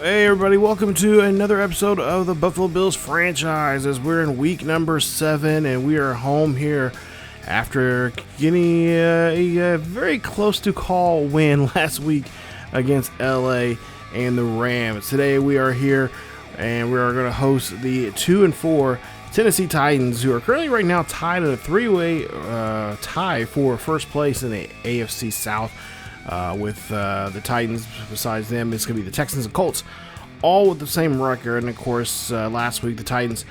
Hey everybody, welcome to another episode of the Buffalo Bills franchise as we're in week number 7 and we are home here after getting a very close to call win last week against LA and the Rams. Today we are here and we are going to host the 2-4 Tennessee Titans, who are currently right now tied in a 3-way tie for first place in the AFC South. With the Titans, besides them, it's going to be the Texans and Colts, all with the same record. And of course, last week the Titans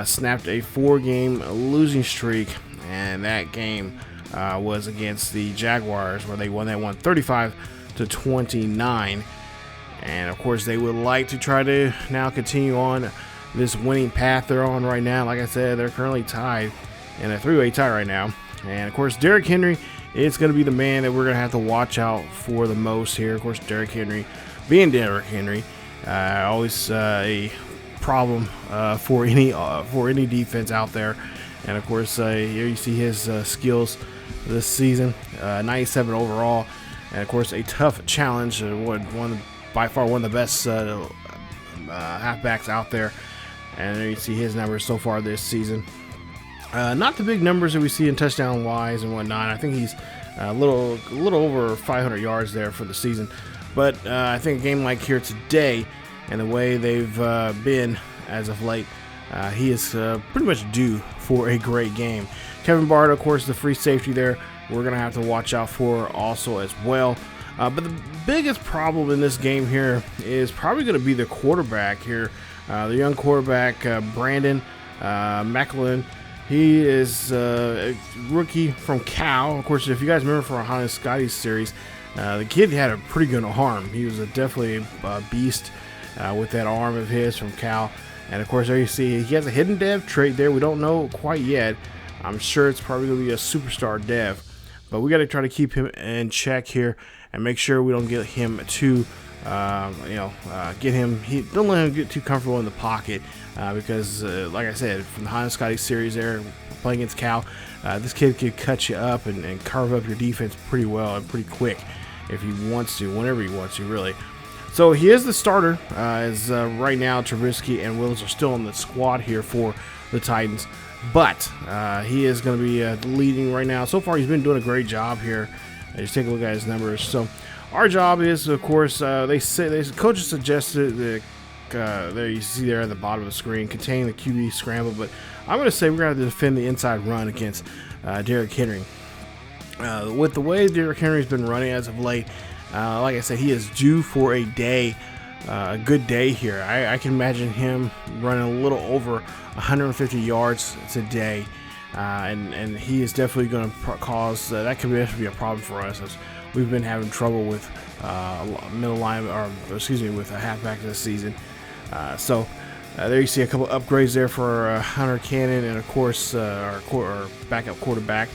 snapped a 4-game losing streak, and that game was against the Jaguars, where they won that one 35-29. And of course, they would like to try to now continue on this winning path they're on right now. Like I said, they're currently tied in a 3-way tie right now. And of course, Derrick Henry, it's going to be the man that we're going to have to watch out for the most here. Of course, Derrick Henry, being Derrick Henry, always a problem for any defense out there. And of course, here you see his skills this season, 97 overall, and of course a tough challenge. By far one of the best halfbacks out there. And there you see his numbers so far this season. Not the big numbers that we see in touchdown wise and whatnot. I think he's a little over 500 yards there for the season. But I think a game like here today and the way they've been as of late, he is pretty much due for a great game. Kevin Byard, of course, the free safety there, we're going to have to watch out for also as well. But the biggest problem in this game here is probably going to be the quarterback here. The young quarterback, Brandon Mcllwain. He is a rookie from Cal. Of course, if you guys remember from our Hannah Scotty series, the kid had a pretty good arm. He was definitely a beast with that arm of his from Cal. And of course, there you see he has a hidden dev trait there. We don't know quite yet. I'm sure it's probably going to be a superstar dev. But we got to try to keep him in check here and make sure we don't get him too, don't let him get too comfortable in the pocket. Because, like I said, from the Hannah Scotty series there, playing against Cal, this kid could cut you up and carve up your defense pretty well and pretty quick if he wants to, whenever he wants to, really. So he is the starter, as right now Trubisky and Willis are still in the squad here for the Titans. But he is going to be leading right now. So far, he's been doing a great job here. Just take a look at his numbers. So our job is, of course, coaches suggested that there you see there at the bottom of the screen, containing the QB scramble, but I'm going to say we're going to have to defend the inside run against Derrick Henry. With the way Derrick Henry's been running as of late, like I said, he is due for a good day here. I can imagine him running a little over 150 yards today, and he is definitely going to cause that could be a problem for us, as we've been having trouble with middle line, with a halfback this season. So there you see a couple upgrades there for Hunter Cannon, and of course our backup quarterback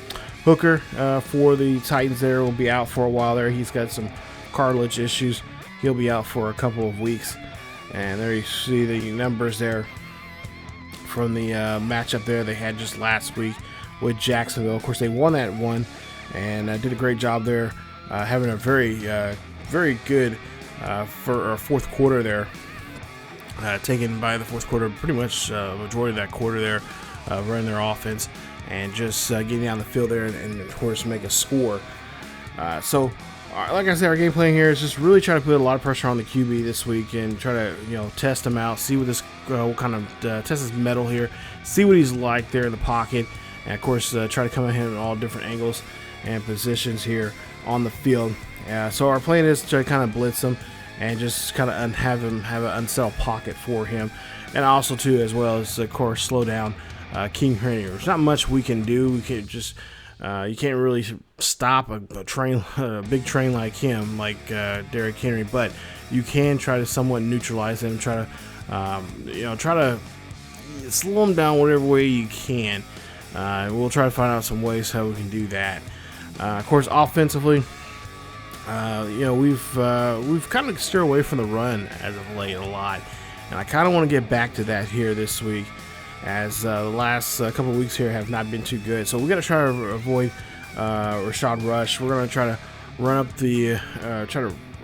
Hooker for the Titans there will be out for a while there. He's got some cartilage issues. He'll be out for a couple of weeks. And there you see the numbers there from the matchup there they had just last week with Jacksonville. Of course, they won that one and did a great job there, having a very good for fourth quarter there. Taken by the fourth quarter, pretty much majority of that quarter there, running their offense and just getting down the field there and of course make a score. So like I said, our game plan here is just really try to put a lot of pressure on the QB this week and try to test him out, see what this what kind of test his mettle here, see what he's like there in the pocket, and of course try to come at him in all different angles and positions here on the field. So our plan is to kind of blitz him and just kind of have him have an unsettled pocket for him, and also too as well as of course slow down King Henry. There's not much we can do. We can't just you can't really stop a big train like him, like Derrick Henry, but you can try to somewhat neutralize him. Try to slow him down whatever way you can. We'll try to find out some ways how we can do that. Of course, offensively, we've kind of steered away from the run as of late a lot, and I kind of want to get back to that here this week, as the last couple of weeks here have not been too good. So we got to try to avoid Rashad Rush. We're going to try to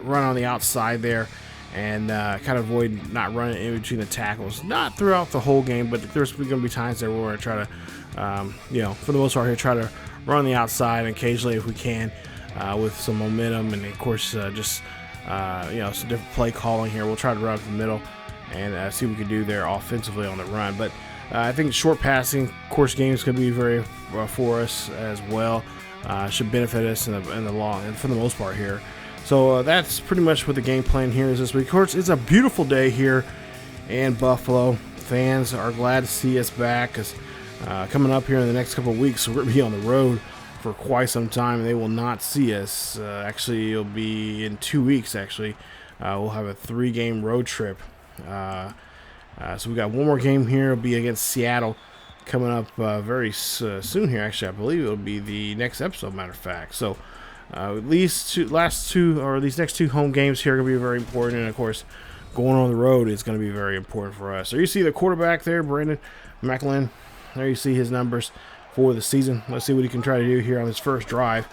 run on the outside there and kind of avoid not running in between the tackles. Not throughout the whole game, but there's going to be times there where we're going to try to, for the most part here, try to run the outside, and occasionally if we can, with some momentum, and of course some different play calling here. We'll try to run up the middle and see what we can do there offensively on the run. But I think short passing, course game is going to be very for us as well. Should benefit us in the long and for the most part here. So that's pretty much what the game plan here is this week. Of course, it's a beautiful day here in Buffalo. Fans are glad to see us back, because coming up here in the next couple of weeks, we're going to be on the road for quite some time. They will not see us. Actually, it'll be in 2 weeks. Actually, we'll have a 3-game road trip. So we got one more game here. It'll be against Seattle coming up very soon here. Actually, I believe it'll be the next episode, matter of fact. So these next two home games here are going to be very important. And, of course, going on the road is going to be very important for us. So you see the quarterback there, Brandon Mcllwain. There you see his numbers for the season. Let's see what he can try to do here on his first drive.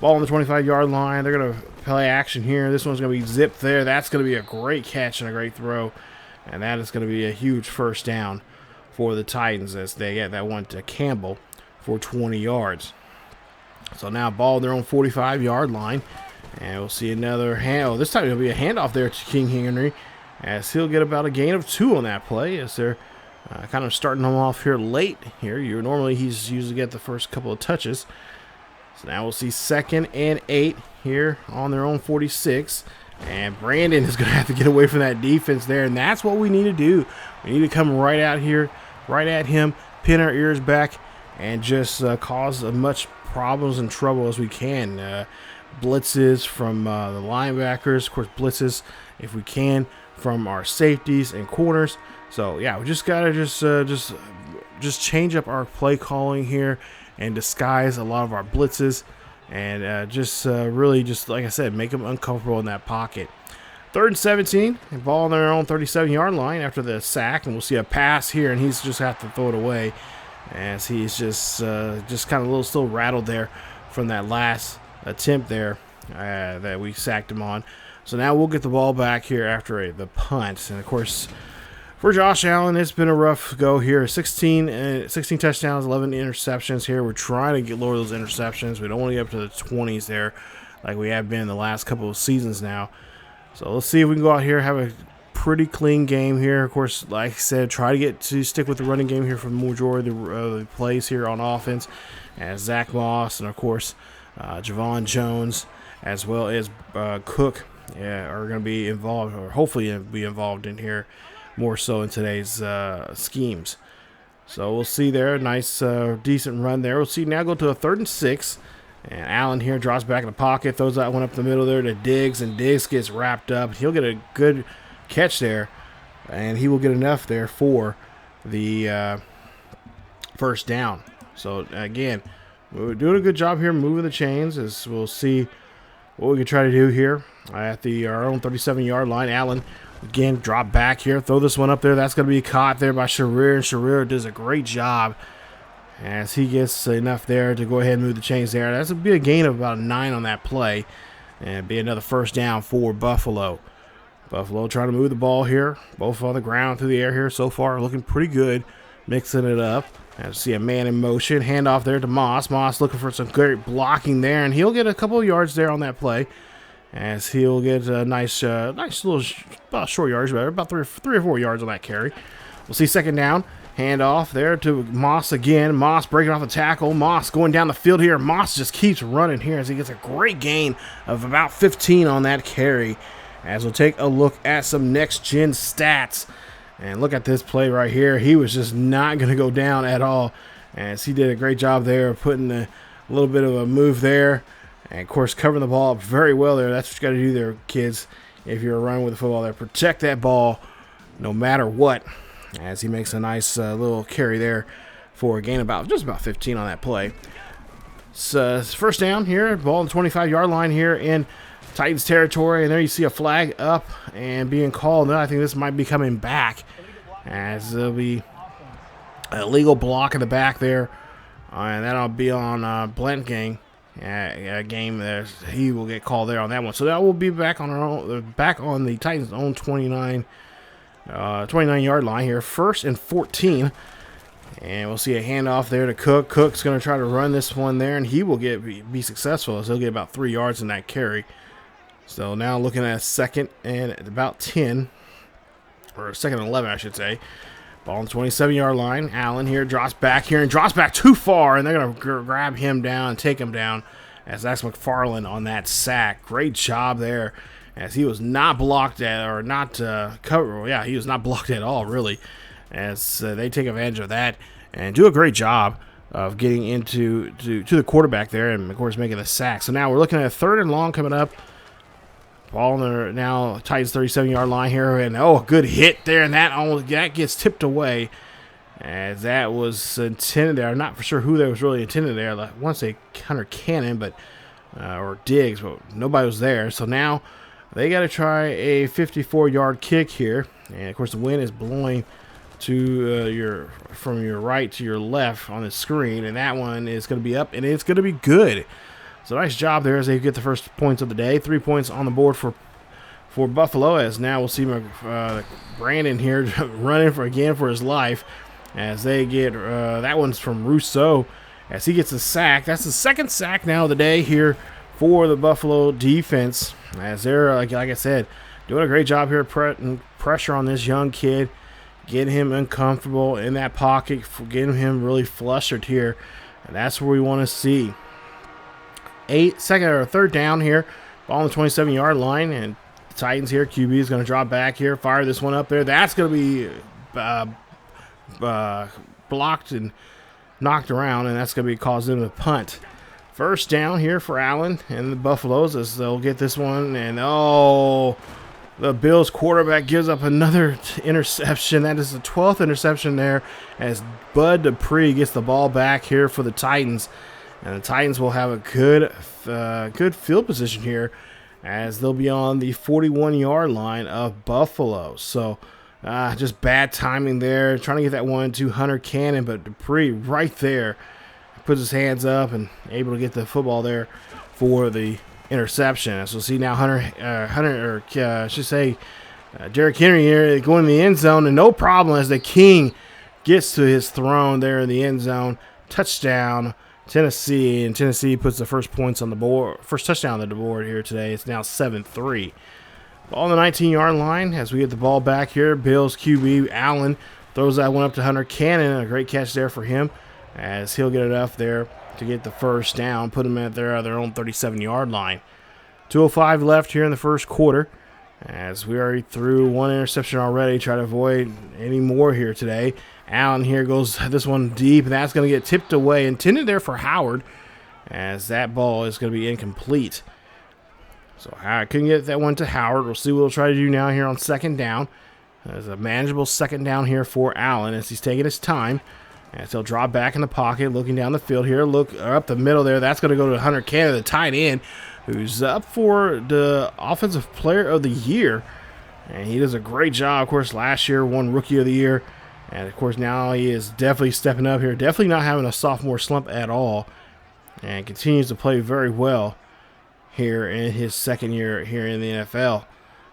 Ball on the 25-yard line. They're going to play action here. This one's going to be zipped there. That's going to be a great catch and a great throw. And that is going to be a huge first down for the Titans as they get that one to Campbell for 20 yards. So now ball on their own 45-yard line. And we'll see another hand. This time it'll be a handoff there to King Henry, as he'll get about a gain of 2 on that play, as they're kind of starting him off here late here. He's usually get the first couple of touches. So now we'll see 2nd and 8 here on their own 46. And Brandon is going to have to get away from that defense there, and that's what we need to do. We need to come right out here, right at him, pin our ears back, and just cause as much problems and trouble as we can. Blitzes from the linebackers, of course, blitzes, if we can, from our safeties and corners. So, yeah, we just got to just change up our play calling here and disguise a lot of our blitzes. And really, like I said, make them uncomfortable in that pocket. 3rd and 17, and ball on their own 37-yard line after the sack. And we'll see a pass here, and he's just have to throw it away, as he's just kind of still rattled there from that last attempt there that we sacked him on. So now we'll get the ball back here after the punt. And, of course, for Josh Allen, it's been a rough go here. 16 touchdowns, 11 interceptions here. We're trying to lower those interceptions. We don't want to get up to the 20s there like we have been the last couple of seasons now. So let's see if we can go out here, have a pretty clean game here. Of course, like I said, try to stick with the running game here for the majority of the plays here on offense. As Zach Moss and, of course, Javon Jones, as well as Cook are going to be involved, or hopefully be involved in here more so in today's schemes. So we'll see there. Nice, decent run there. We'll see now go to a 3rd and 6. And Allen here drops back in the pocket, throws that one up the middle there to Diggs, and Diggs gets wrapped up. He'll get a good catch there, and he will get enough there for the first down. So, again, we're doing a good job here moving the chains, as we'll see what we can try to do here at our own 37-yard line. Allen, again, drop back here, throw this one up there. That's going to be caught there by Sharir, and Sharir does a great job as he gets enough there to go ahead and move the chains there. That's going to be a gain of about 9 on that play, and be another first down for Buffalo. Buffalo trying to move the ball here, both on the ground, through the air here so far, looking pretty good, mixing it up. As see a man in motion, handoff there to Moss. Moss looking for some great blocking there, and he'll get a couple of yards there on that play, as he'll get a nice little about short yards, about three or four yards on that carry. We'll see 2nd down. Handoff there to Moss again. Moss breaking off a tackle. Moss going down the field here. Moss just keeps running here as he gets a great gain of about 15 on that carry. As we'll take a look at some next-gen stats. And look at this play right here. He was just not going to go down at all, as he did a great job there of putting a little bit of a move there. And, of course, covering the ball up very well there. That's what you got to do there, kids, if you're running with the football there. Protect that ball no matter what, as he makes a nice little carry there for a gain of just about 15 on that play. So first down here, ball on the 25-yard line here in Titans territory, and there you see a flag up and being called. Now I think this might be coming back, as there'll be a legal block in the back there, and that'll be on Blentgang. game there. He will get called there on that one. So that will be back on the Titans' own 29-yard line here. 1st and 14. And we'll see a handoff there to Cook. Cook's going to try to run this one there, and he will be successful, as he'll get about 3 yards in that carry. So now looking at 2nd and about 10, or 2nd and 11, I should say. Ball on the 27-yard line. Allen here drops back here and drops back too far, and they're going to grab him down and take him down, as that's McFarland on that sack. Great job there, as he was not blocked at, or not covered. Yeah, he was not blocked at all, really, as they take advantage of that and do a great job of getting into to the quarterback there, and of course making the sack. So now we're looking at a 3rd and long coming up. Ball on the now Titans 37-yard line here, and a good hit there, and that gets tipped away, as that was intended there. I'm not for sure who that was really intended there. I want to say Hunter Cannon, but or Diggs, but nobody was there. So now they got to try a 54-yard kick here, and of course the wind is blowing to from your right to your left on the screen, and that one is going to be up, and it's going to be good. So nice job there as they get the first points of the day. 3 points on the board for Buffalo, as now we'll see Brandon here running for his life, as they get that one's from Rousseau, as he gets a sack. That's the 2nd sack now of the day here for the Buffalo defense, as they're like I said, doing a great job here putting pressure on this young kid, getting him uncomfortable in that pocket, getting him really flustered here, and that's what we want to see. 3rd down here, ball on the 27-yard line, and the Titans here. QB is going to drop back here, fire this one up there. That's going to be blocked and knocked around, and that's going to be causing them to punt. 1st down here for Allen and the Buffaloes, as they'll get this one, and the Bills quarterback gives up another interception. That is the 12th interception there, as Bud Dupree gets the ball back here for the Titans. And the Titans will have a good field position here, as they'll be on the 41-yard line of Buffalo. So just bad timing there, trying to get that one to Hunter Cannon, but Dupree right there puts his hands up and able to get the football there for the interception. As we'll see now, Derrick Henry here going in the end zone, and no problem as the King gets to his throne there in the end zone. Touchdown, Tennessee, and Tennessee puts the first touchdown on the board here today. It's now 7-3. Ball on the 19-yard line as we get the ball back here. Bills QB Allen throws that one up to Hunter Cannon. A great catch there for him, as he'll get enough there to get the first down, put them at their own 37-yard line. 2:05 left here in the first quarter, as we already threw one interception already. Try to avoid any more here today. Allen here goes this one deep, and that's going to get tipped away, intended there for Howard, as that ball is going to be incomplete. So I couldn't get that one to Howard. We'll see what he'll try to do now here on 2nd down. There's a manageable 2nd down here for Allen, as he's taking his time, as he'll drop back in the pocket, looking down the field here. Look up the middle there. That's going to go to Hunter Cannon, the tight end, who's up for the Offensive Player of the Year. And he does a great job. Of course, last year won Rookie of the Year. And, of course, now he is definitely stepping up here. Definitely not having a sophomore slump at all. And continues to play very well here in his 2nd year here in the NFL.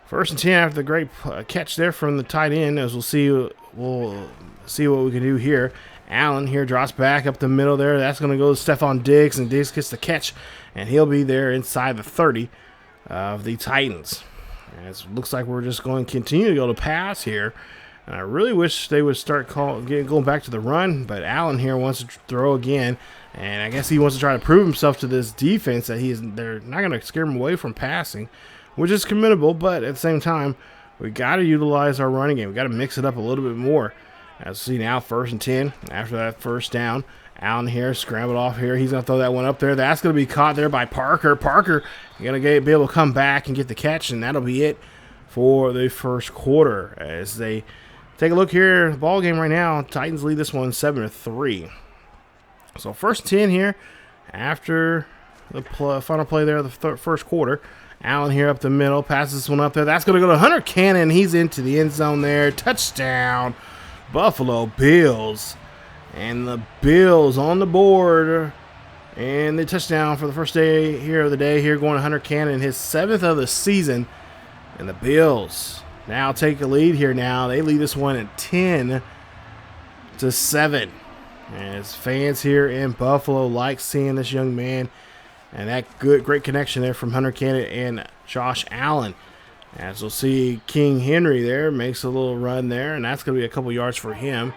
1st and 10 after the great catch there from the tight end, as we'll see what we can do here. Allen here drops back up the middle there. That's going to go to Stephon Diggs, and Diggs gets the catch, and he'll be there inside the 30 of the Titans. As it looks like we're just going to continue to go to pass here. And I really wish they would start going back to the run, but Allen here wants to throw again, and I guess he wants to try to prove himself to this defense that they're not going to scare him away from passing, which is commendable. But at the same time, we got to utilize our running game. We got to mix it up a little bit more. As we see now, 1st and 10 after that 1st down. Allen here scrambled off here. He's going to throw that one up there. That's going to be caught there by Parker. Parker going to be able to come back and get the catch, and that'll be it for the first quarter. As they take a look here, the ball game right now, Titans lead this one 7-3. So 1st and 10 here after the final play there of the first quarter. Allen here up the middle, passes this one up there. That's going to go to Hunter Cannon. He's into the end zone there. Touchdown, Buffalo Bills. And the Bills on the board And the touchdown for the first day here of the day here, going to Hunter Cannon, his 7th of the season. And the Bills now take a lead here now. They lead this one at 10-7. As fans here in Buffalo like seeing this young man. And that great connection there from Hunter Cannon and Josh Allen. As we'll see, King Henry there makes a little run there, and that's going to be a couple yards for him.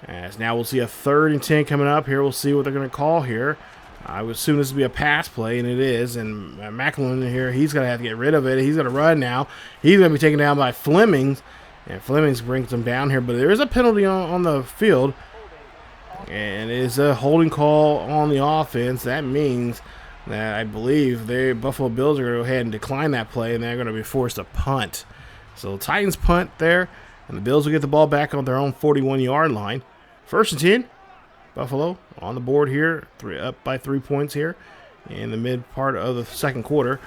As now we'll see a 3rd and 10 coming up here. We'll see what they're going to call here. I would assume this would be a pass play, and it is. And McIllwain here, he's going to have to get rid of it. He's going to run now. He's going to be taken down by Flemings, and Flemings brings him down here. But there is a penalty on the field, and it is a holding call on the offense. That means that I believe the Buffalo Bills are going to go ahead and decline that play, and they're going to be forced to punt. So Titans punt there, and the Bills will get the ball back on their own 41-yard line. 1st and 10, Buffalo on the board here, up by 3 points here in the mid part of the second quarter.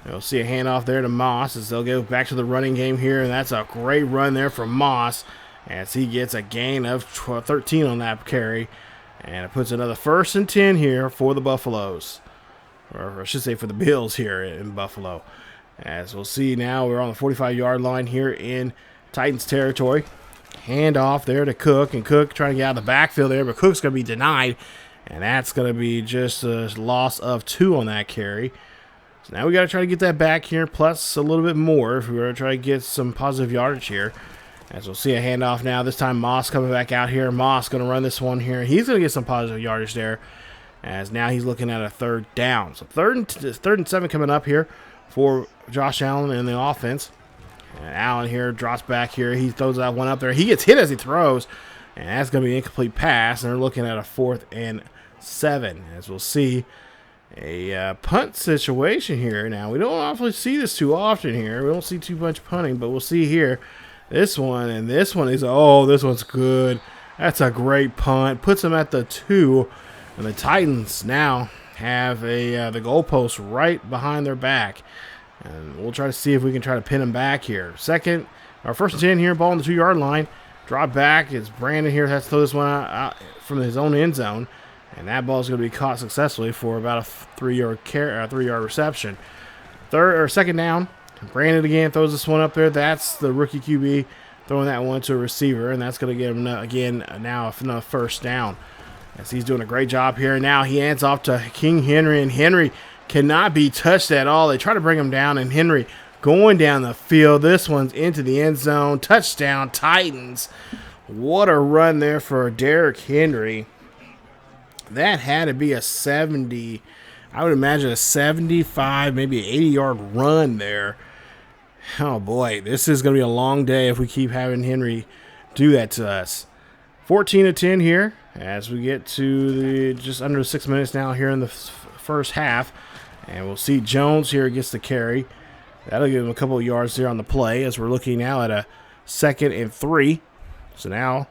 You'll see a handoff there to Moss as they'll go back to the running game here, and that's a great run there from Moss as he gets a gain of 13 on that carry, and it puts another 1st and 10 here for the Buffaloes. Or I should say for the Bills here in Buffalo. As we'll see now, we're on the 45-yard line here in Titans territory. Hand off there to Cook, and Cook trying to get out of the backfield there, but Cook's going to be denied, and that's going to be just a loss of 2 on that carry. So now we got to try to get that back here, plus a little bit more if we're going to try to get some positive yardage here. As we'll see a handoff now, this time Moss coming back out here. Moss going to run this one here. He's going to get some positive yardage there. As now he's looking at a 3rd down. So 3rd and 7 coming up here for Josh Allen and the offense. And Allen here drops back here. He throws that one up there. He gets hit as he throws. And that's going to be an incomplete pass. And they're looking at a 4th and 7. As we'll see a punt situation here. Now, we don't often see this too often here. We don't see too much punting. But we'll see here. This one and this one is, oh, this one's good. That's a great punt. Puts them at the 2. And the Titans now have the goalpost right behind their back. And we'll try to see if we can try to pin them back here. 1st and 10 here, ball on the 2-yard line. Drop back. It's Brandon here. Has to throw this one out from his own end zone. And that ball is going to be caught successfully for about a 3-yard reception. 2nd down. Brandon again throws this one up there. That's the rookie QB throwing that one to a receiver. And that's going to get him, again, now another 1st down. As he's doing a great job here. Now he hands off to King Henry, and Henry cannot be touched at all. They try to bring him down, and Henry going down the field. This one's into the end zone. Touchdown, Titans. What a run there for Derrick Henry. That had to be a 70, I would imagine a 75, maybe an 80-yard run there. Oh, boy, this is going to be a long day if we keep having Henry do that to us. 14-10 here. As we get to just under 6 minutes now here in the first half. And we'll see Jones here gets the carry. That'll give him a couple of yards there on the play as we're looking now at a 2nd and 3. So now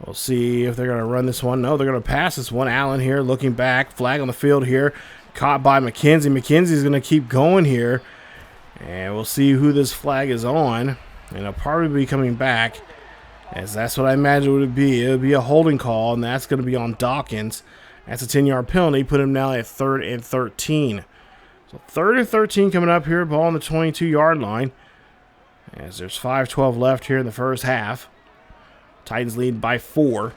we'll see if they're going to run this one. No, they're going to pass this one. Allen here looking back. Flag on the field here. Caught by McKenzie. McKenzie's going to keep going here. And we'll see who this flag is on. And it'll probably be coming back. As that's what I imagine it would be. It would be a holding call, and that's going to be on Dawkins. That's a 10-yard penalty. Put him now at 3rd and 13. So 3rd and 13 coming up here. Ball on the 22-yard line. As there's 5:12 left here in the first half. Titans lead by 4.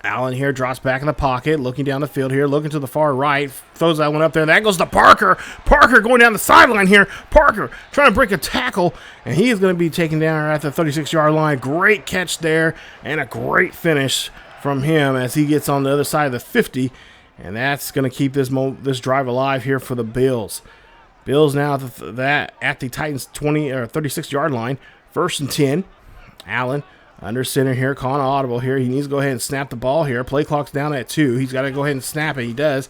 Allen here drops back in the pocket, looking down the field here, looking to the far right, throws that one up there, and that goes to Parker. Parker going down the sideline here. Parker trying to break a tackle, and he is going to be taken down at the 36-yard line. Great catch there, and a great finish from him as he gets on the other side of the 50, and that's going to keep this drive alive here for the Bills. Bills now at the Titans 20 or 36-yard line, 1st and 10. Allen under center here, calling audible here. He needs to go ahead and snap the ball here. Play clock's down at 2. He's got to go ahead and snap it. He does.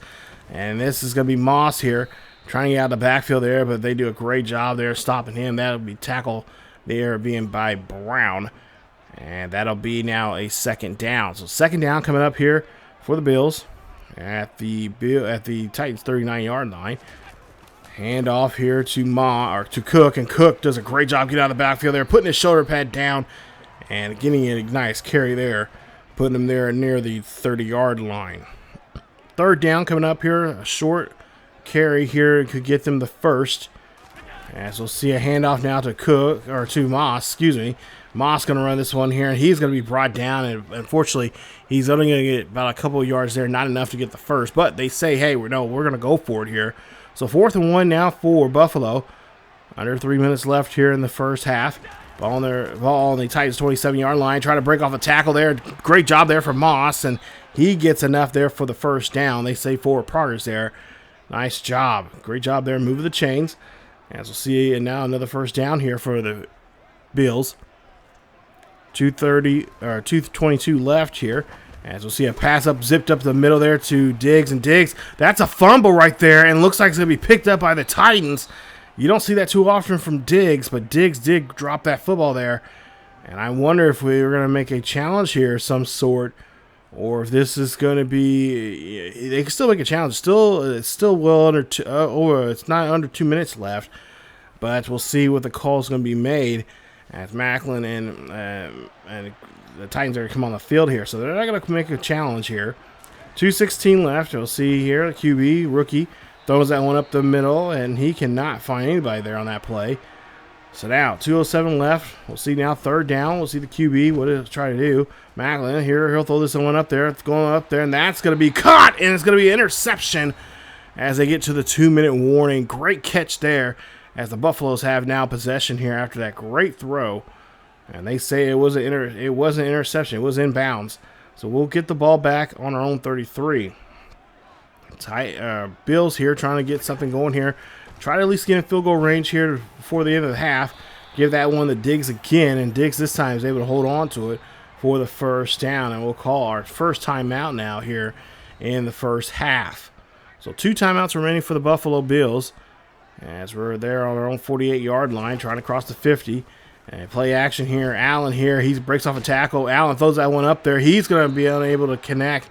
And this is going to be Moss here trying to get out of the backfield there, but they do a great job there stopping him. That'll be tackle there being by Brown. And that'll be now a 2nd down. So 2nd down coming up here for the Bills at the Titans 39-yard line. Hand off here to Cook, and Cook does a great job getting out of the backfield there, putting his shoulder pad down and getting a nice carry there, putting him there near the 30-yard line. third down coming up here. A short carry here could get them the first. As we'll see a handoff now to to Moss, excuse me. Moss going to run this one here, and he's going to be brought down, and unfortunately, he's only going to get about a couple of yards there, not enough to get the first, but they say, hey, we're going to go for it here. So 4th and 1 now for Buffalo. Under 3 minutes left here in the first half. Ball on the Titans 27-yard line, trying to break off a tackle there. Great job there for Moss, and he gets enough there for the first down. They say forward progress there. Nice job. Great job there, moving the chains. As we'll see, and now another first down here for the Bills. 2:22 left here. As we'll see a pass zipped up the middle there to Diggs. And Diggs, that's a fumble right there. And looks like it's going to be picked up by the Titans. You don't see that too often from Diggs, but Diggs did drop that football there. And I wonder if we were going to make a challenge here of some sort, or if this is going to be, they can still make a challenge. It's still well under it's not under 2 minutes left, but we'll see what the call is going to be made as McIllwain and the Titans are going to come on the field here. So they're not going to make a challenge here. 2:16 left. We'll see here the QB rookie throws that one up the middle, and he cannot find anybody there on that play. So now 2:07 left. We'll see now 3rd down. We'll see the QB what he'll try to do. McIllwain here, he'll throw this one up there. It's going up there, and that's going to be caught, and it's going to be an interception as they get to the 2-minute warning. Great catch there as the Buffaloes have now possession here after that great throw. And they say it wasn't an interception. It was inbounds. So we'll get the ball back on our own 33. Bills here trying to get something going here. Try to at least get in field goal range here before the end of the half. Give that one to Diggs again, and Diggs this time is able to hold on to it for the first down. And we'll call our first timeout now here in the first half. So 2 timeouts remaining for the Buffalo Bills as we're there on our own 48-yard line trying to cross the 50. And play action here. Allen here. He breaks off a tackle. Allen throws that one up there. He's going to be unable to connect.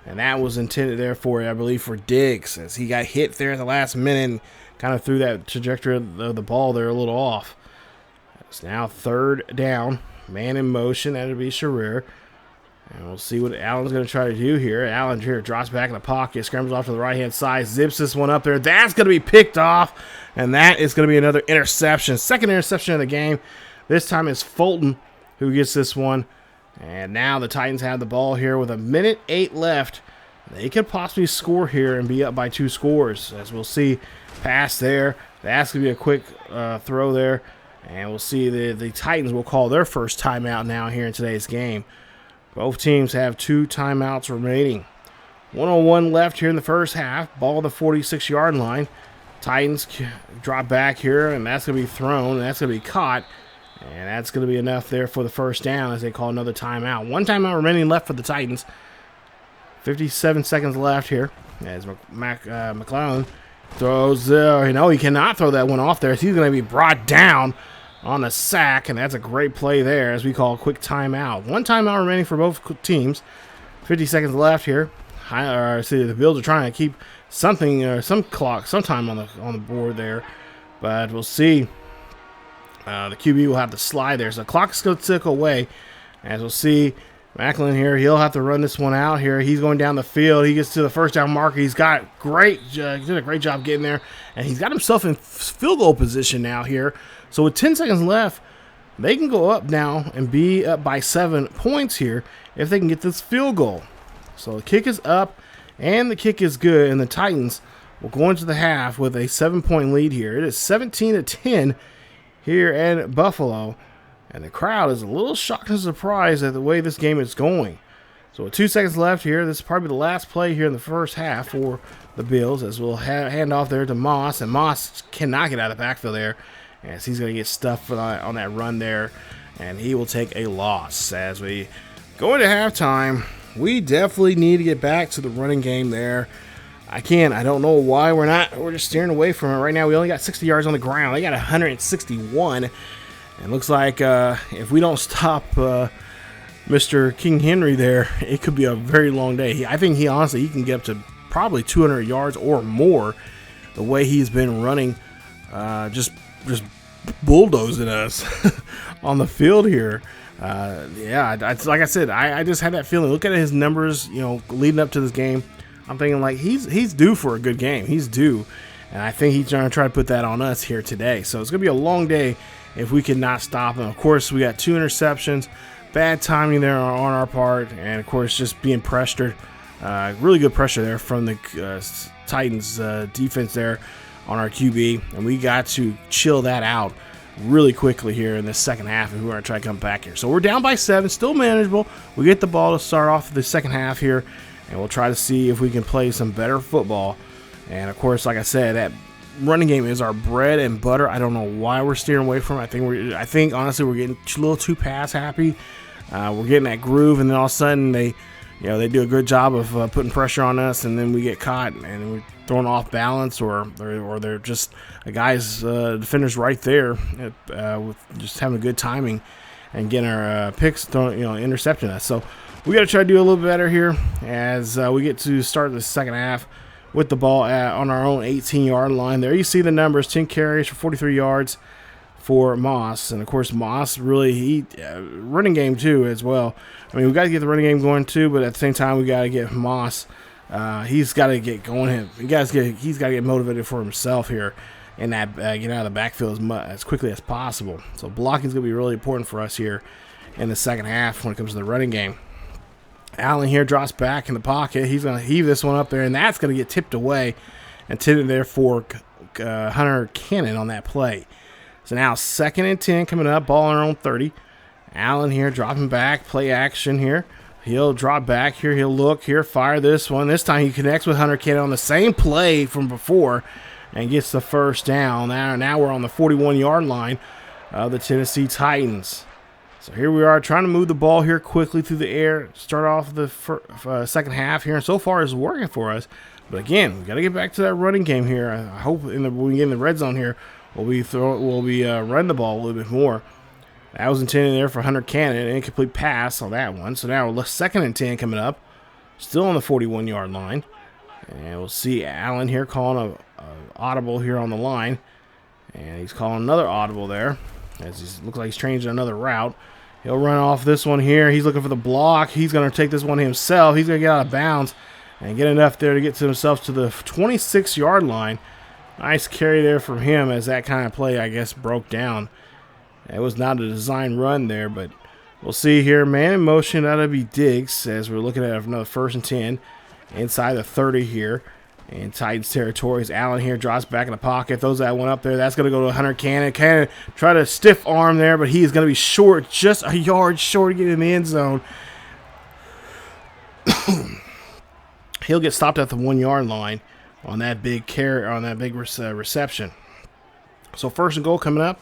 And that was intended there for, I believe, for Diggs as he got hit there at the last minute and kind of threw that trajectory of the ball there a little off. It's now 3rd down. Man in motion. That'll be Sharir. And we'll see what Allen's going to try to do here. Allen here drops back in the pocket, scrambles off to the right-hand side, zips this one up there. That's going to be picked off, and that is going to be another interception. 2nd interception of the game. This time it's Fulton who gets this one. And now the Titans have the ball here with 1:08 left. They could possibly score here and be up by 2 scores. As we'll see, pass there. That's going to be a quick throw there. And we'll see the Titans will call their first timeout now here in today's game. Both teams have 2 timeouts remaining. 1:01 left here in the first half. Ball at the 46-yard line. Titans drop back here, and that's going to be thrown, and that's going to be caught. And that's going to be enough there for the first down as they call another timeout. 1 timeout remaining left for the Titans. 57 seconds left here as McLeod throws. He cannot throw that one off there. He's going to be brought down on a sack, and that's a great play there as we call a quick timeout. 1 timeout remaining for both teams. 50 seconds left here. See, the Bills are trying to keep something, some clock, sometime on the board there, but we'll see. The QB will have to slide there. So the clock's going to tick away. As we'll see, McIllwain here, he'll have to run this one out here. He's going down the field. He gets to the first down marker. He's got he did a great job getting there. And he's got himself in field goal position now here. So with 10 seconds left, they can go up now and be up by 7 points here if they can get this field goal. So the kick is up and the kick is good. And the Titans will go into the half with a 7-point lead here. It is 17-10. Here at Buffalo, and the crowd is a little shocked and surprised at the way this game is going. So with 2 seconds left here, this is probably the last play here in the first half for the Bills as we'll hand off there to Moss, and Moss cannot get out of the backfield there as he's going to get stuffed on that run there, and he will take a loss. As we go into halftime, we definitely need to get back to the running game there. I don't know why we're not. We're just steering away from it right now. We only got 60 yards on the ground. They got 161. And looks like if we don't stop Mr. King Henry there, it could be a very long day. I think he can get up to probably 200 yards or more the way he's been running, just bulldozing us on the field here. Like I said, I just had that feeling. Look at his numbers, leading up to this game. I'm thinking like he's due for a good game. He's due, and I think he's going to try to put that on us here today. So it's going to be a long day if we cannot stop him. Of course, we got 2 interceptions, bad timing there on our part, and of course just being pressured. Really good pressure there from the Titans defense there on our QB, and we got to chill that out really quickly here in the second half if we want to try to come back here. So we're down by 7, still manageable. We get the ball to start off the second half here, and we'll try to see if we can play some better football. And of course, like I said, that running game is our bread and butter. I don't know why we're steering away from it. I think honestly we're getting a little too pass happy. We're getting that groove, and then all of a sudden they do a good job of putting pressure on us, and then we get caught and we're thrown off balance, or they're just a guy's defenders right there with just having a good timing and getting our picks intercepting us. So we got to try to do a little bit better here as we get to start the second half with the ball on our own 18-yard line. There you see the numbers: 10 carries for 43 yards for Moss, and of course Moss really running game too as well. I mean, we got to get the running game going too, but at the same time we got to get Moss. He's got to get going. He's got to get motivated for himself here, and that get out of the backfield as quickly as possible. So blocking is going to be really important for us here in the second half when it comes to the running game. Allen here drops back in the pocket. He's going to heave this one up there, and that's going to get tipped away and tipped there for Hunter Cannon on that play. So now 2nd and 10 coming up, ball on our own 30. Allen here dropping back, play action here. He'll drop back here. He'll look here, fire this one. This time he connects with Hunter Cannon on the same play from before and gets the first down. Now we're on the 41-yard line of the Tennessee Titans. So here we are trying to move the ball here quickly through the air. Start off the second half here, and so far it's working for us. But again, we got to get back to that running game here. I hope when we get in the red zone here, we'll be run the ball a little bit more. That was intended there for Hunter Cannon, an incomplete pass on that one. So now we're 2nd and 10 coming up, still on the 41-yard line. And we'll see Allen here calling a audible here on the line. And he's calling another audible there, as he looks like he's changing another route. He'll run off this one here. He's looking for the block. He's going to take this one himself. He's going to get out of bounds and get enough there to get to himself to the 26-yard line. Nice carry there from him as that kind of play, I guess, broke down. It was not a design run there, but we'll see here. Man in motion, that'll be Diggs as we're looking at another 1st and 10 inside the 30 here in Titans territories. Allen here drops back in the pocket, throws that one up there. That's going to go to Hunter Cannon. Cannon try to stiff arm there, but he is going to be short, just a yard short to get in the end zone. He'll get stopped at the 1-yard line on that big reception. So 1st and goal coming up.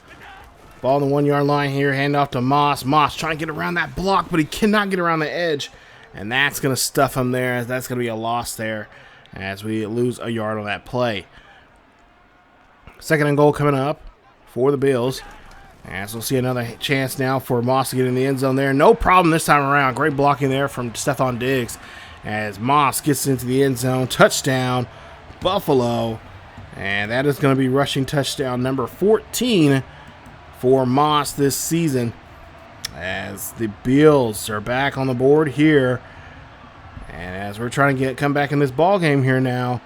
Ball on the 1-yard line here, hand off to Moss. Moss trying to get around that block, but he cannot get around the edge. And that's going to stuff him there. That's going to be a loss there as we lose a yard on that play. 2nd and goal coming up for the Bills. As we'll see another chance now for Moss to get in the end zone there. No problem this time around. Great blocking there from Stephon Diggs as Moss gets into the end zone. Touchdown, Buffalo. And that is going to be rushing touchdown number 14 for Moss this season, as the Bills are back on the board here, and as we're trying to come back in this ball game here now.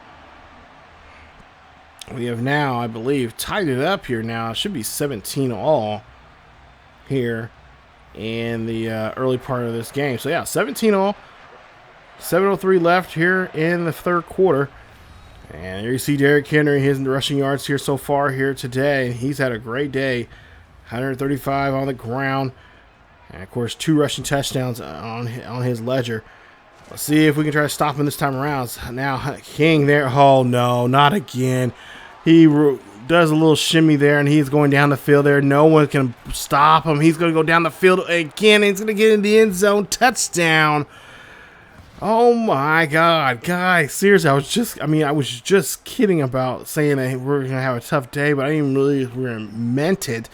We have now, I believe, tied it up here now. It should be 17 all here in the early part of this game. So yeah, 17 all, 7:03 left here in the 3rd quarter. And there you see Derrick Henry, his rushing yards here so far here today. He's had a great day. 135 on the ground, and of course 2 rushing touchdowns on his ledger. Let's see if we can try to stop him this time around. Now King there. Oh no, not again. He does a little shimmy there, and he's going down the field there. No one can stop him. He's going to go down the field again. He's going to get in the end zone. Touchdown. Oh my God, guys! Seriously, I was just kidding about saying that we're gonna have a tough day, but I didn't really meant it.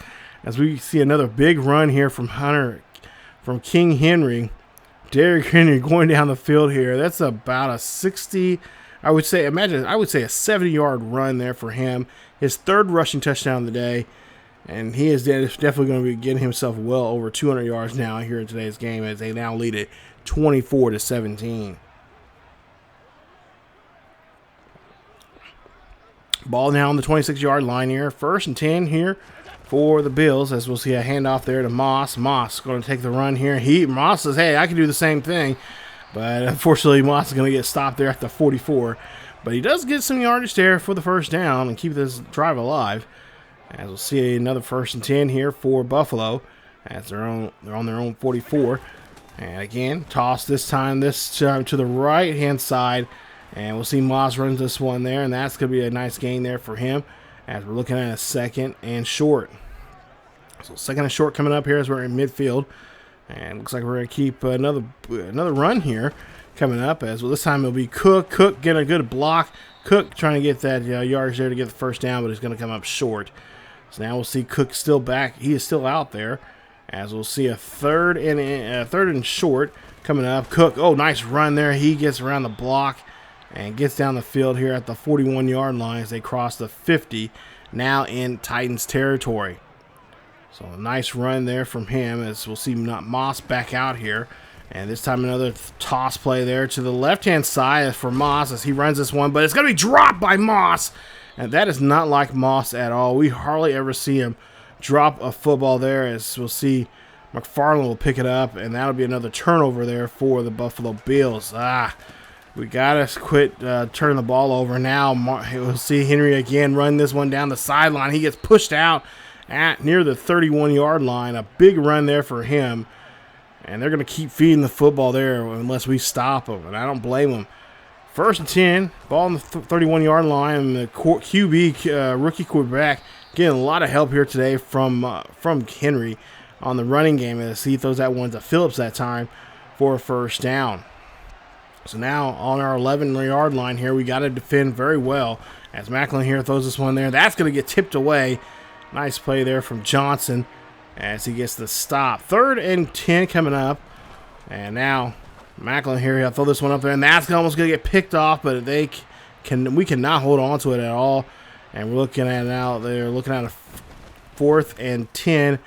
As we see another big run here from King Henry. Derrick Henry going down the field here. That's about a 60, I would say a 70-yard run there for him. His 3rd rushing touchdown of the day. And he is definitely going to be getting himself well over 200 yards now here in today's game, as they now lead it 24-17. Ball now on the 26-yard line here. 1st and 10 here for the Bills, as we'll see a handoff there to Moss. Moss going to take the run here. Moss says, hey, I can do the same thing. But unfortunately, Moss is going to get stopped there at the 44. But he does get some yardage there for the 1st down and keep this drive alive. As we'll see another 1st and 10 here for Buffalo, as they're on their own 44. And again, toss this time to the right-hand side. And we'll see Moss runs this one there, and that's going to be a nice gain there for him, as we're looking at a 2nd and short. So 2nd and short coming up here as we're in midfield. And looks like we're going to keep another run here coming up, as well, this time it'll be Cook. Cook getting a good block. Cook trying to get that yardage there to get the 1st down, but he's going to come up short. So now we'll see Cook still back. He is still out there, as we'll see a 3rd and short coming up. Cook, oh, nice run there. He gets around the block and gets down the field here at the 41-yard line as they cross the 50, now in Titans territory. So a nice run there from him, as we'll see Moss back out here. And this time another toss play there to the left-hand side for Moss as he runs this one, but it's going to be dropped by Moss. And that is not like Moss at all. We hardly ever see him drop a football there, as we'll see McFarland will pick it up, and that'll be another turnover there for the Buffalo Bills. We got to quit turning the ball over now. We'll see Henry again run this one down the sideline. He gets pushed out at near the 31-yard line. A big run there for him. And they're going to keep feeding the football there unless we stop them, and I don't blame them. 1st and 10, ball on the 31-yard line, and the QB, rookie quarterback, getting a lot of help here today from Henry on the running game, as he throws that one to Phillips that time for a 1st down. So now on our 11-yard line here, we got to defend very well, as McIllwain here throws this one there. That's going to get tipped away. Nice play there from Johnson as he gets the stop. 3rd and 10 coming up, and now McIllwain here, he'll throw this one up there, and that's almost going to get picked off, but we cannot hold on to it at all. And we're looking at now, they're looking at a 4th and 10,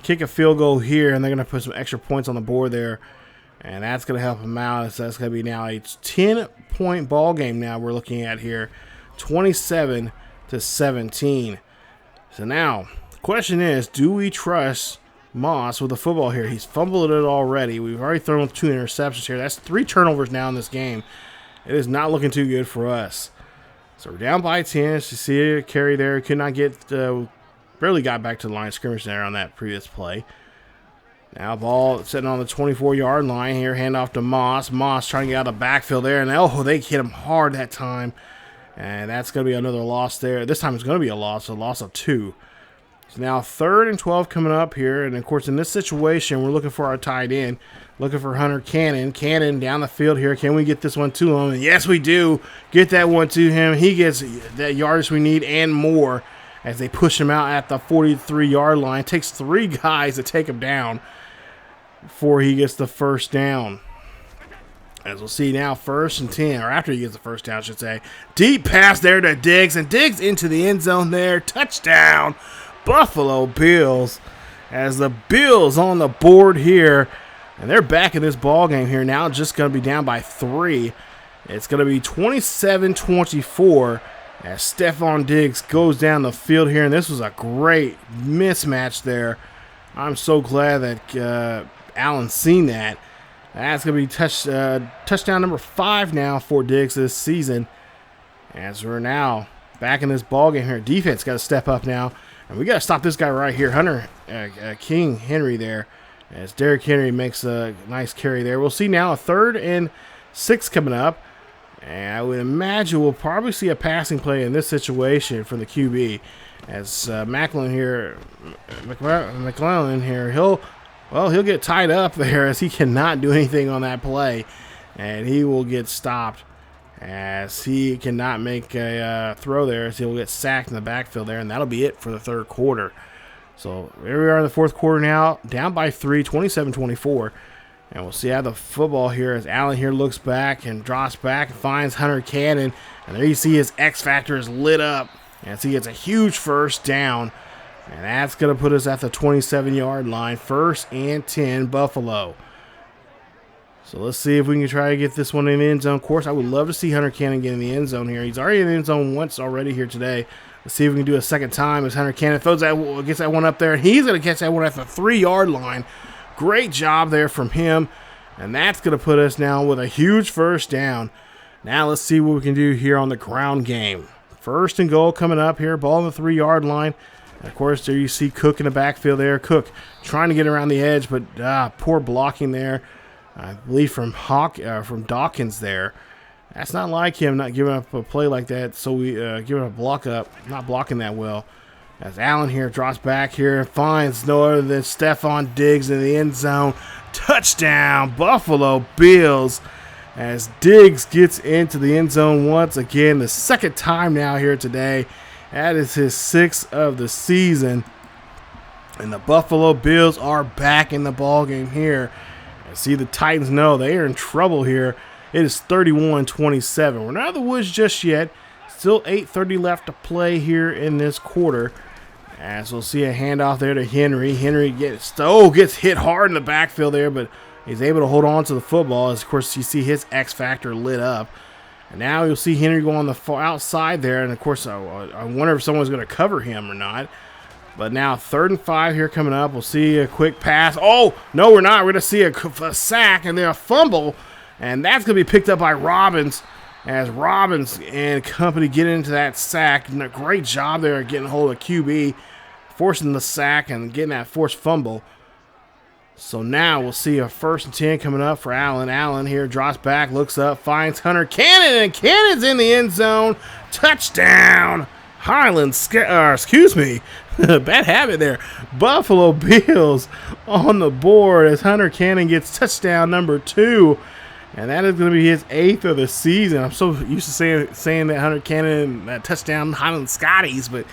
kick a field goal here, and they're going to put some extra points on the board there, and that's going to help them out. So that's going to be now a 10-point ball game now we're looking at here, 27-17. So now the question is, do we trust Moss with the football here? He's fumbled it already. We've already thrown 2 interceptions here. That's 3 turnovers now in this game. It is not looking too good for us. So we're down by 10. As you see a carry there. Could not get, barely got back to the line of scrimmage there on that previous play. Now ball sitting on the 24-yard line here. Handoff to Moss. Moss trying to get out of the backfield there. And they hit him hard that time. And that's going to be another loss there. This time it's going to be a loss of 2. So now 3rd and 12 coming up here. And, of course, in this situation, we're looking for our tight end. Looking for Hunter Cannon. Cannon down the field here. Can we get this one to him? And yes, we do. Get that one to him. He gets that yardage we need and more as they push him out at the 43-yard line. It takes 3 guys to take him down before he gets the 1st down. As we'll see now, 1st and 10, or after he gets the 1st down, I should say. Deep pass there to Diggs, and Diggs into the end zone there. Touchdown, Buffalo Bills, as the Bills on the board here, and they're back in this ball game here now, just going to be down by 3. It's going to be 27-24 as Stephon Diggs goes down the field here, and this was a great mismatch there. I'm so glad that Allen's seen that. That's going to be touchdown number 5 now for Diggs this season, as we're now back in this ball game here. Defense got to step up now. And we got to stop this guy right here, Hunter King Henry there, as Derrick Henry makes a nice carry there. We'll see now a 3rd and 6 coming up. And I would imagine we'll probably see a passing play in this situation for the QB. As McIllwain here, he'll get tied up there as he cannot do anything on that play. And he will get stopped as he cannot make a throw there, as he'll get sacked in the backfield there, and that'll be it for the 3rd quarter. So here we are in the 4th quarter now, down by 3, 27-24. And we'll see how the football here as Allen here looks back and drops back and finds Hunter Cannon. And there you see his X factor is lit up as he gets a huge 1st down. And that's going to put us at the 27-yard line, 1st and 10 Buffalo. So let's see if we can try to get this one in the end zone. Of course, I would love to see Hunter Cannon get in the end zone here. He's already in the end zone once already here today. Let's see if we can do a second time as Hunter Cannon gets that one up there. And he's going to catch that one at the 3-yard line. Great job there from him. And that's going to put us now with a huge first down. Now let's see what we can do here on the ground game. First and goal coming up here. Ball on the 3-yard line. And of course, there you see Cook in the backfield there. Cook trying to get around the edge, but poor blocking there. I believe from Dawkins there. That's not like him, not giving up a play like that. So we giving a block up, not blocking that well. As Allen here drops back here and finds no other than Stephon Diggs in the end zone. Touchdown, Buffalo Bills. As Diggs gets into the end zone once again, the second time now here today. That is his 6th of the season. And the Buffalo Bills are back in the ballgame here. See, the Titans know they are in trouble here. It is 31-27. We're not out of the woods just yet. Still 8:30 left to play here in this quarter. As we'll see a handoff there to Henry. Henry gets hit hard in the backfield there, but he's able to hold on to the football. As, of course, you see his X factor lit up. And now you'll see Henry go on the far outside there. And, of course, I wonder if someone's going to cover him or not. But now 3rd and 5 here coming up. We'll see a quick pass. Oh, no, we're not. We're going to see a sack and then a fumble. And that's going to be picked up by Robbins. As Robbins and company get into that sack. And a great job there getting a hold of QB. Forcing the sack and getting that forced fumble. So now we'll see a 1st and 10 coming up for Allen. Allen here drops back, looks up, finds Hunter Cannon. And Cannon's in the end zone. Touchdown. Highlands, excuse me. Bad habit there. Buffalo Bills on the board as Hunter Cannon gets touchdown number 2. And that is going to be his 8th of the season. I'm so used to saying that Hunter Cannon, that touchdown Highland Scotties, but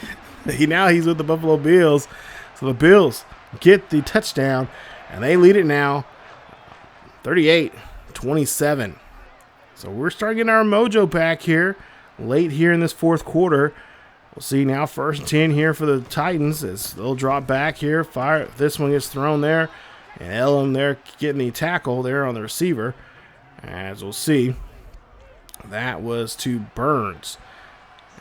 now he's with the Buffalo Bills. So the Bills get the touchdown, and they lead it now 38-27. So we're starting getting our mojo back here late here in this 4th quarter. We'll see now 1st and 10 here for the Titans as they'll drop back here. Fire. This one gets thrown there. And Elam there getting the tackle there on the receiver. As we'll see, that was to Burns.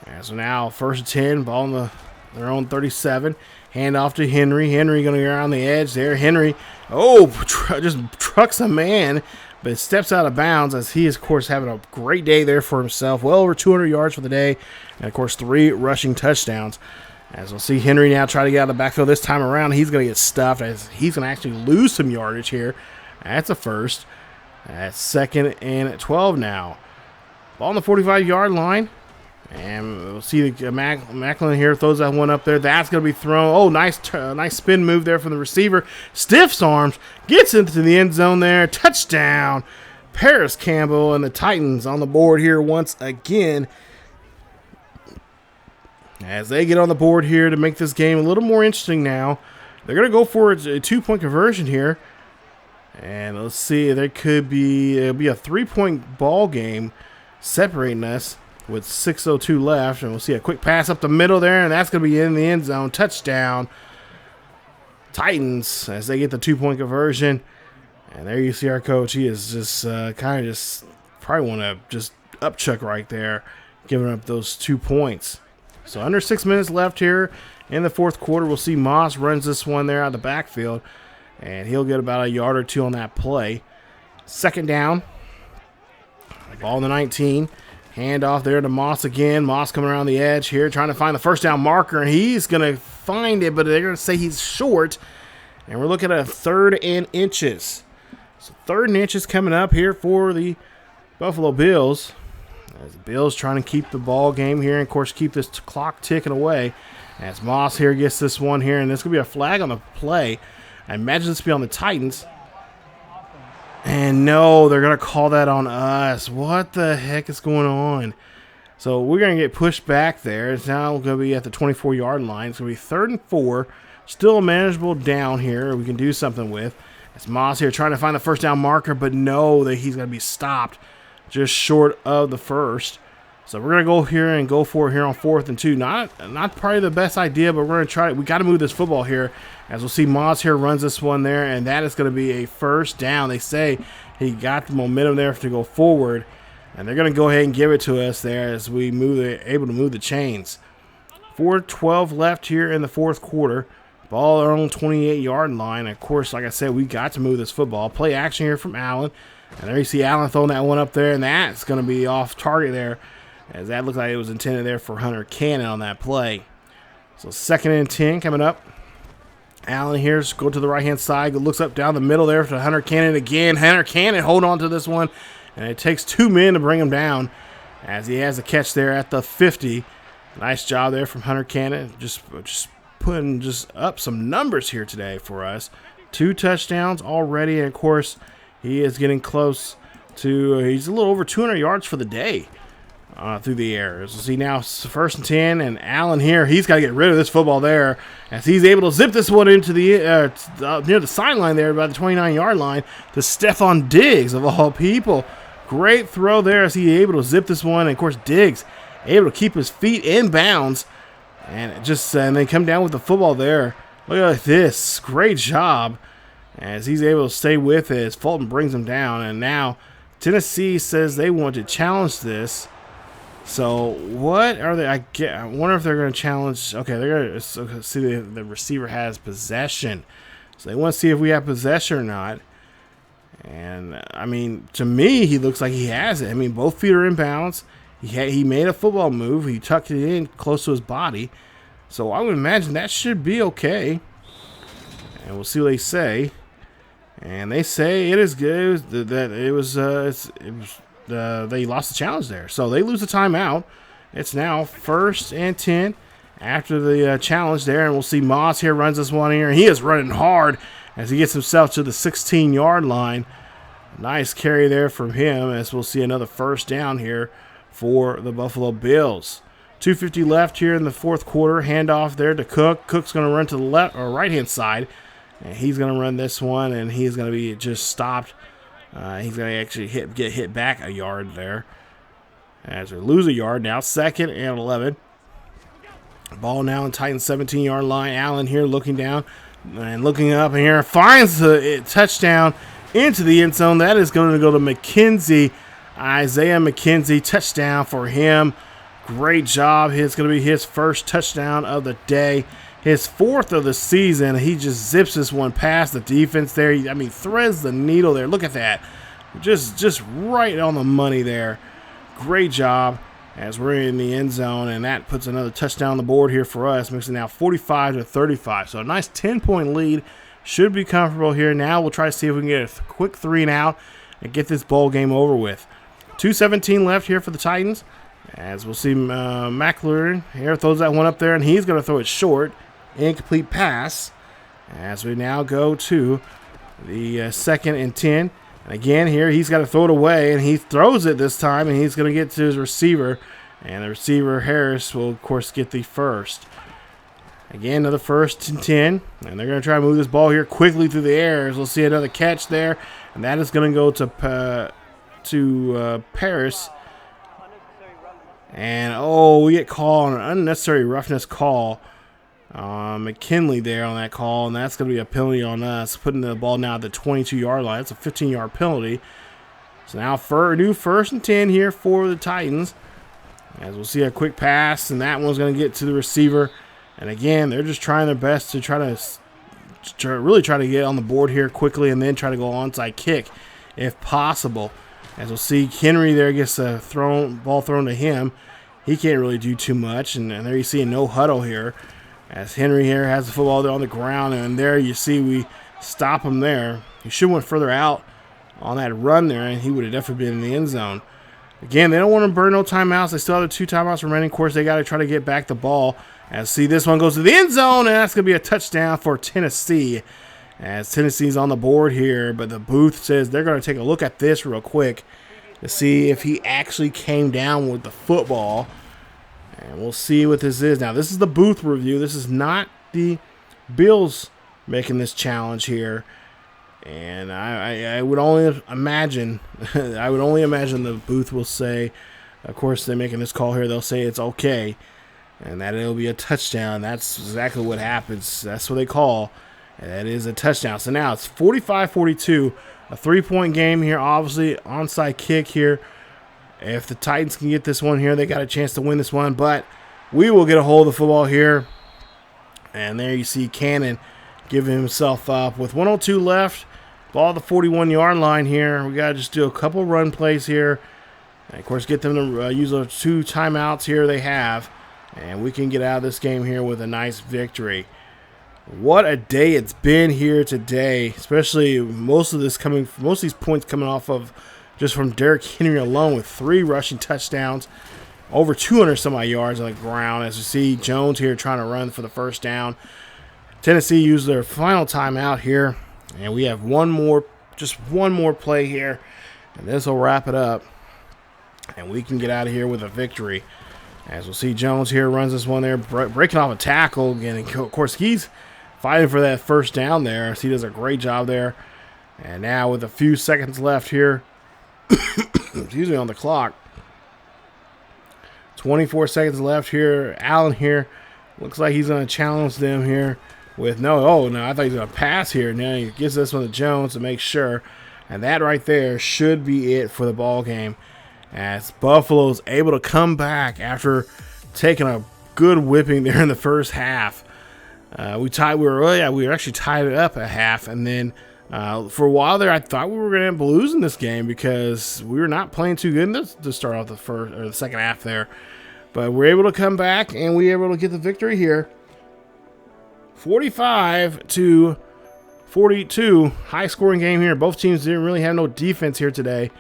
And so now 1st and 10, ball on their own 37. Hand off to Henry. Henry going to go around the edge there. Henry, just trucks a man, but steps out of bounds as he is, of course, having a great day there for himself. Well over 200 yards for the day. And, of course, 3 rushing touchdowns. As we'll see Henry now try to get out of the backfield this time around. He's going to get stuffed as he's going to actually lose some yardage here. That's a first. That's 2nd and 12 now. Ball on the 45-yard line. And we'll see McIllwain here throws that one up there. That's going to be thrown. Oh, nice spin move there from the receiver. Stiffs arms. Gets into the end zone there. Touchdown. Paris Campbell and the Titans on the board here once again. As they get on the board here to make this game a little more interesting now. They're going to go for a 2-point conversion here. And let's see. It'll be a 3-point ball game separating us with 6:02 left. And we'll see a quick pass up the middle there. And that's going to be in the end zone. Touchdown. Titans as they get the 2-point conversion. And there you see our coach. He is just probably want to just upchuck right there, giving up those 2 points. So under 6 minutes left here in the 4th quarter. We'll see Moss runs this one there out of the backfield. And he'll get about a yard or 2 on that play. 2nd down. Ball in the 19. Hand off there to Moss again. Moss coming around the edge here, trying to find the 1st down marker. And he's going to find it, but they're going to say he's short. And we're looking at a 3rd and inches. So 3rd and inches coming up here for the Buffalo Bills. As the Bills trying to keep the ball game here and, of course, keep this clock ticking away. As Moss here gets this one here, and this could be a flag on the play. I imagine this will be on the Titans. And no, they're going to call that on us. What the heck is going on? So we're going to get pushed back there. It's now going to be at the 24-yard line. It's going to be 3rd and 4. Still a manageable down here we can do something with. It's Moss here trying to find the 1st down marker, but no, that he's going to be stopped just short of the 1st. So we're gonna go here and go for it here on 4th and 2. Not probably the best idea, but we're gonna try it. We got to move this football here, as we'll see. Moz here runs this one there, and that is gonna be a first down. They say he got the momentum there to go forward, and they're gonna go ahead and give it to us there as we able to move the chains. 4:12 left here in the 4th quarter. Ball at our own 28-yard line. Of course, like I said, we got to move this football. Play action here from Allen, and there you see Allen throwing that one up there, and that's gonna be off target there, as that looked like it was intended there for Hunter Cannon on that play. So 2nd and 10 coming up. Allen here's go to the right-hand side, looks up down the middle there for Hunter Cannon again. Hunter Cannon hold on to this one, and it takes 2 men to bring him down, as he has a catch there at the 50. Nice job there from Hunter Cannon, just putting up some numbers here today for us. 2 touchdowns already, and of course he is getting close to, he's a little over 200 yards for the day. Through the air. As we'll see now, 1st and 10, and Allen here, he's got to get rid of this football there, as he's able to zip this one into the near the sideline there, about the 29-yard line, to Stephon Diggs, of all people. Great throw there, as he's able to zip this one, and of course Diggs able to keep his feet in bounds, and and they come down with the football there. Look at this, great job, as he's able to stay with it, as Fulton brings him down, and now Tennessee says they want to challenge this. So what are they? I wonder if they're going to challenge. Okay, they're going to see the receiver has possession, so they want to see if we have possession or not. And I mean, to me, he looks like he has it. I mean, both feet are in bounds. He made a football move. He tucked it in close to his body, so I would imagine that should be okay. And we'll see what they say. And they say it is good. That it was. They lost the challenge there, so they lose the timeout. It's now 1st and 10 after the challenge there, and we'll see Moss here runs this one here, and he is running hard as he gets himself to the 16-yard line. Nice carry there from him, as we'll see another 1st down here for the Buffalo Bills. 2:50 left here in the 4th quarter. Handoff there to Cook. Cook's going to run to the left or right-hand side, and he's going to run this one, and he's going to be just stopped. He's going to actually get hit back a yard there, as we lose a yard. Now 2nd and 11. Ball now in Titans 17-yard line. Allen here looking down and looking up here. Finds the touchdown into the end zone. That is going to go to McKenzie. Isaiah McKenzie, touchdown for him. Great job. It's going to be his 1st touchdown of the day. His 4th of the season. He just zips this one past the defense there. I mean, threads the needle there. Look at that. Just right on the money there. Great job as we're in the end zone, and that puts another touchdown on the board here for us, makes it now 45-35. So a nice 10-point lead. Should be comfortable here. Now we'll try to see if we can get a quick 3-and-out and get this bowl game over with. 2:17 left here for the Titans, as we'll see McIllwain here throws that one up there, and he's going to throw it short. Incomplete pass, as we now go to the 2nd and 10. And again here, he's got to throw it away, and he throws it this time, and he's going to get to his receiver. And the receiver, Harris, will, of course, get the 1st. Again, another 1st and 10. And they're going to try to move this ball here quickly through the air. As we'll see another catch there, and that is going to go to Paris. And, we get called on an unnecessary roughness call. McKinley there on that call, and that's going to be a penalty on us, putting the ball now at the 22-yard line. That's a 15-yard penalty. So now for a new 1st and 10 here for the Titans, as we'll see a quick pass, and that one's going to get to the receiver. And again, they're just trying their best to try to really try to get on the board here quickly, and then try to go onside kick if possible. As we'll see, Henry there gets a ball thrown to him. He can't really do too much, and there you see a no huddle here, as Henry here has the football there on the ground, and there you see we stop him there. He should have went further out on that run there, and he would have definitely been in the end zone. Again, they don't want to burn no timeouts. They still have the 2 timeouts remaining. Of course, they got to try to get back the ball. As see, this one goes to the end zone, and that's going to be a touchdown for Tennessee. As Tennessee's on the board here, but the booth says they're going to take a look at this real quick to see if he actually came down with the football. And we'll see what this is. Now, this is the booth review. This is not the Bills making this challenge here. And I would only imagine the booth will say Of course, they're making this call here. They'll say it's okay, and that it'll be a touchdown. That's exactly what happens. That's what they call. And that is a touchdown. So now it's 45-42, a 3-point game here. Obviously, onside kick here. If the Titans can get this one here, they got a chance to win this one. But we will get a hold of the football here. And there you see Cannon giving himself up with 102 left. Ball at the 41-yard line here. We got to just do a couple run plays here. And, of course, get them to use those 2 timeouts here they have. And we can get out of this game here with a nice victory. What a day it's been here today, especially most of these points coming off of just from Derrick Henry alone with 3 rushing touchdowns, over 200 some odd yards on the ground. As you see, Jones here trying to run for the first down. Tennessee used their final timeout here, and we have just one more play here, and this will wrap it up, and we can get out of here with a victory. As we'll see, Jones here runs this one there, breaking off a tackle again. And of course, he's fighting for that first down there. So he does a great job there. And now with a few seconds left here, excuse me, on the clock, 24 seconds left here. Allen here looks like he's going to challenge them here with no, I thought he was going to pass here. Now he gives this one to Jones to make sure. And that right there should be it for the ball game, as Buffalo's able to come back after taking a good whipping there in the first half. We were actually tied it up at half, and then for a while there, I thought we were going to end up losing this game because we were not playing too good to start off the second half there. But we're able to come back, and we were able to get the victory here. 45-42, high-scoring game here. Both teams didn't really have no defense here today.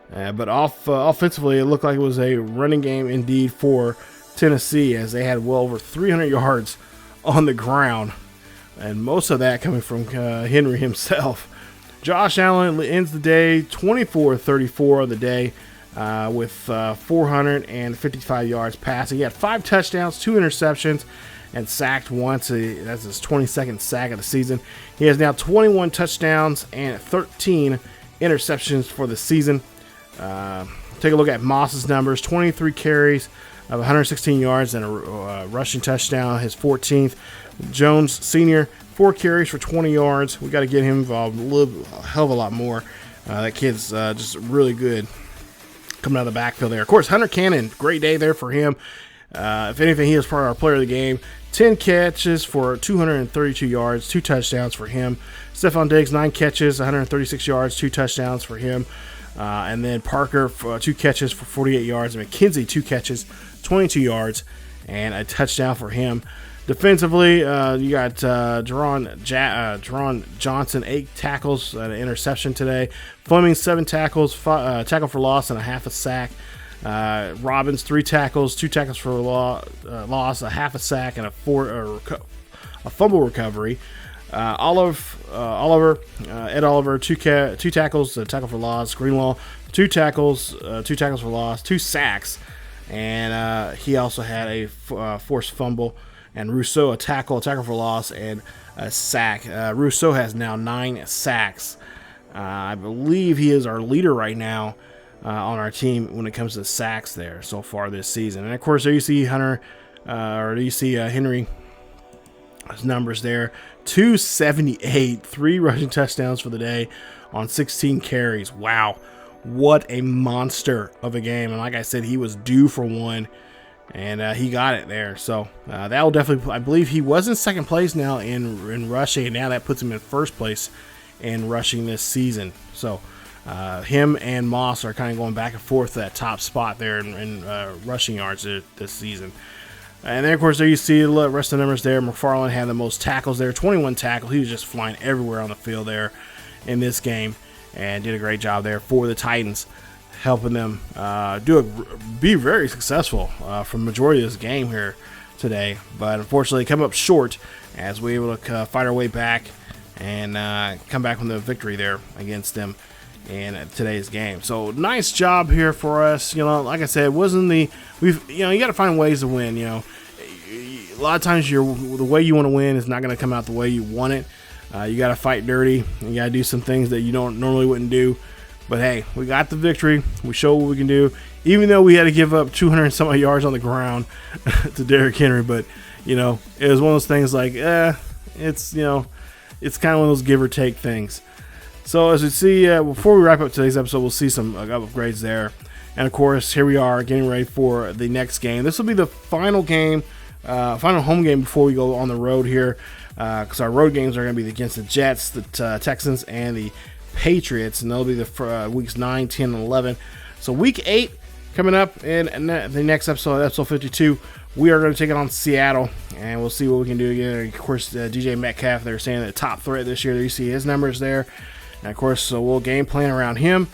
But offensively, it looked like it was a running game indeed for Tennessee, as they had well over 300 yards on the ground, and most of that coming from Henry himself. Josh Allen ends the day 24-34 of the day with 455 yards passing. He had 5 touchdowns, 2 interceptions, and sacked once. That's his 22nd sack of the season. He has now 21 touchdowns and 13 interceptions for the season. Take a look at Moss's numbers: 23 carries of 116 yards and a rushing touchdown, his 14th. Jones Sr., 4 carries for 20 yards. We got to get him involved a hell of a lot more. That kid's just really good coming out of the backfield there. Of course, Hunter Cannon, great day there for him. If anything, he was part of our player of the game. 10 catches for 232 yards, 2 touchdowns for him. Stephon Diggs, 9 catches, 136 yards, 2 touchdowns for him. And then Parker, 2 catches for 48 yards. And McKenzie, 2 catches, 22 yards, and a touchdown for him. Defensively, you got Jerron Johnson, 8 tackles, an interception today. Fleming, 7 tackles, tackle for loss, and a half a sack. Robbins, 3 tackles, 2 tackles for loss, a half a sack, and a fumble recovery. Ed Oliver, 2 tackles, a tackle for loss. Greenlaw, 2 tackles, 2 tackles for loss, 2 sacks, and he also had a forced fumble. And Rousseau, a tackle for loss, and a sack. Rousseau has now 9 sacks. I believe he is our leader right now on our team when it comes to sacks there so far this season. And of course, there you see Henry's numbers there: 278, 3 rushing touchdowns for the day on 16 carries. Wow, what a monster of a game! And like I said, he was due for one, and he got it there. So that will definitely, I believe he was in second place now in rushing, and now that puts him in first place in rushing this season. So him and Moss are kind of going back and forth to that top spot there in rushing yards this season. And then, of course, there you see the rest of the numbers there. McFarland had the most tackles there, 21 tackles. He was just flying everywhere on the field there in this game and did a great job there for the Titans, helping them be very successful for the majority of this game here today. But unfortunately, come up short as we were able to fight our way back and come back with a victory there against them in today's game. So nice job here for us. You know, like I said, it wasn't you got to find ways to win. You know, a lot of times the way you want to win is not going to come out the way you want it. You got to fight dirty. You got to do some things that you don't normally wouldn't do. But hey, we got the victory. We showed what we can do, even though we had to give up 200 and some odd yards on the ground to Derrick Henry. But, you know, it was one of those things like, it's, you know, it's kind of one of those give or take things. So as we see, before we wrap up today's episode, we'll see some upgrades there. And of course, here we are getting ready for the next game. This will be the final game, final home game before we go on the road here. Because our road games are going to be against the Jets, the Texans, and the Patriots. And they'll be the weeks 9, 10, and 11. So week 8 coming up in the next episode, episode 52. We are going to take it on Seattle, and we'll see what we can do again. Of course, DJ Metcalf, they're saying the top threat this year. You see his numbers there. And, of course, so we'll game plan around him.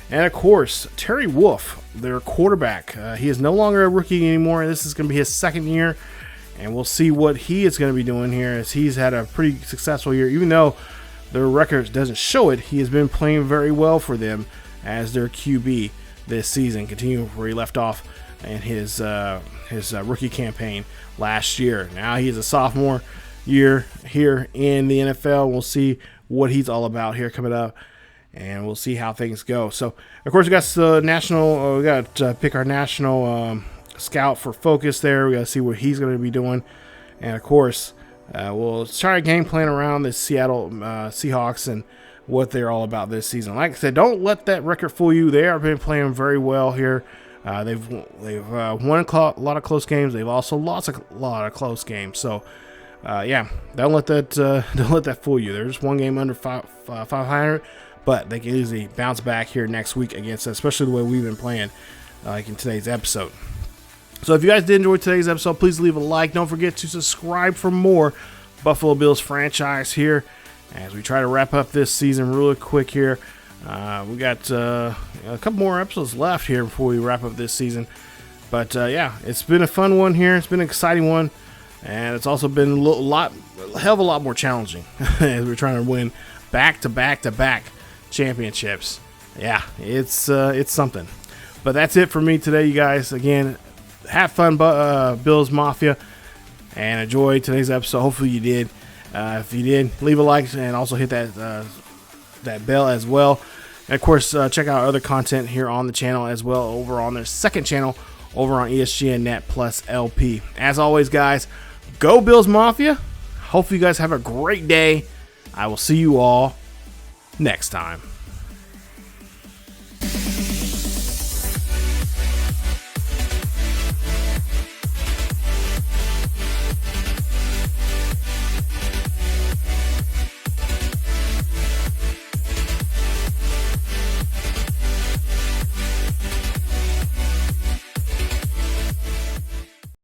And, of course, Terry Wolf, their quarterback. He is no longer a rookie anymore. This is going to be his second year. And we'll see what he is going to be doing here, as he's had a pretty successful year. Even though their record doesn't show it, he has been playing very well for them as their QB this season, continuing where he left off in his rookie campaign last year. Now he is a sophomore year here in the NFL. We'll see what he's all about here coming up, and we'll see how things go. So, of course, we got the national. We got to pick our national scout for focus there. We got to see what he's going to be doing, and of course, we'll try a game plan around the Seattle Seahawks and what they're all about this season. Like I said, don't let that record fool you. They have been playing very well here. They've won a lot of close games. They've also lost a lot of close games. So. Yeah, don't let that fool you. They're just one game under 500, but they can easily bounce back here next week against us, especially the way we've been playing, like in today's episode. So if you guys did enjoy today's episode, please leave a like. Don't forget to subscribe for more Buffalo Bills franchise here as we try to wrap up this season really quick here. We got a couple more episodes left here before we wrap up this season. But yeah, it's been a fun one here. It's been an exciting one. And it's also been a hell of a lot more challenging as we're trying to win back-to-back championships. Yeah, it's something. But that's it for me today, you guys. Again, have fun, Bills Mafia, and enjoy today's episode. Hopefully you did. If you did, leave a like and also hit that bell as well. And of course, check out other content here on the channel as well over on their second channel over on ESGNet plus LP. As always, guys, go Bills Mafia. Hopefully you guys have a great day. I will see you all next time.